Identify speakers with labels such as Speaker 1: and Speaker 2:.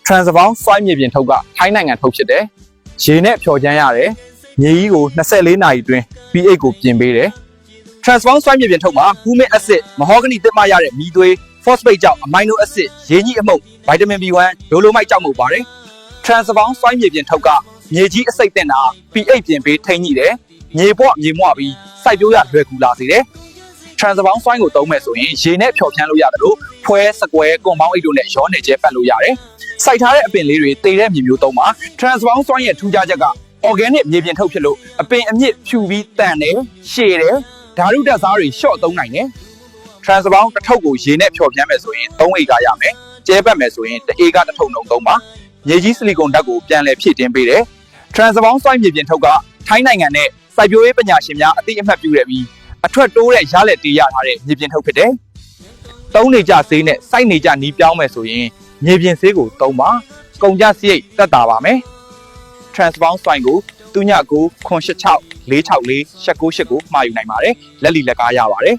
Speaker 1: Transbound စွိုင်းမြေပြင်ထုတ်ကထိုင်းနိုင်ငံထုတ်ဖြစ်တယ်။ရေနဲ့ဖြော်ချမ်းရတယ်။မြေကြီးကို24နာရီအတွင်း pH ကိုပြင်ပေးတယ်။ Transbound စွိုင်းမြေပြင်ထုတ်မှာ humic acid မဟောဂနီသစ်မရတဲ့မီးသွေး phosphate ကြောင့် amino acid ရေညှိအမှုန့် vitamin B1 ဒိုလိုမိုက်ကြောင့်မို့ပါတယ်။ Transbound စွိုင်းမြေပြင်ထုတ်ကမြေကြီးအစိတ်တင်တာ pH ပြင်ပေးထိန်းညှိတယ်။မြေပွမြေမွပြီးစိုက်ပျိုးရလွယ်ကူလာစေတယ်။ Transbound စွိုင်းကိုသုံးမယ်ဆိုရင်ရေနဲ့ဖြော်ဖြန်းလို့ရတယ်လို့ဖွဲစကွဲကွန်ပေါင်းအိတ်တို့နဲ့ရောနေကျဲပတ်လို့ရတယ်။စိုက်ထားတဲ့အပင်လေးတွေတည်တဲ့မြေမျိုးသုံးပါ Transbound စွိုင်းရဲ့ထူးခြားချက်က organic မြေပြင်ထုတ်ဖြစ်လို့အပင်အမြစ်ဖြူပြီးတန်တယ်ရှည်တယ်ဓာတုဓာတ်စားတွေရှော့သုံးနိုင်တယ် Transbound တစ်ထုပ်ကိုရေနဲ့ဖြော်ဖြန်းမယ်ဆိုရင်3ဧကရမယ်ကျဲပတ်မယ်ဆိုရင်1ဧကတစ်ထုပ်လုံးသုံးပါမြေကြီးဆီလီကွန်ဓာတ်ကိုပြန်လည်ဖြည့်တင်းပေးတယ် Transbound စွိုင်းမြေပြင်ထုတ်ကထိုင်းနိုင်ငံနဲ့စိုက်ပျိုးရေးပညာရှင်များအသိအမှတ်ပြုခဲ့ပြီးအထွက်တိုးတဲ့ရလက်တေးရထားတဲ့မြေပြင်ထုတ်ဖြစ်တယ်သုံးနေကြဆေးနဲ့စိုက်နေကြနီးပြောင်းမယ်ဆိုရင်မြေပြင်ဆေးကိုသုံးပါကုန်ကြစရိတ်တက်တာပါမယ် Transbound စွိုင်းကို39 986 464 8989မှာယူနိုင်ပါတယ်လက်လီလက်ကားရပါတယ်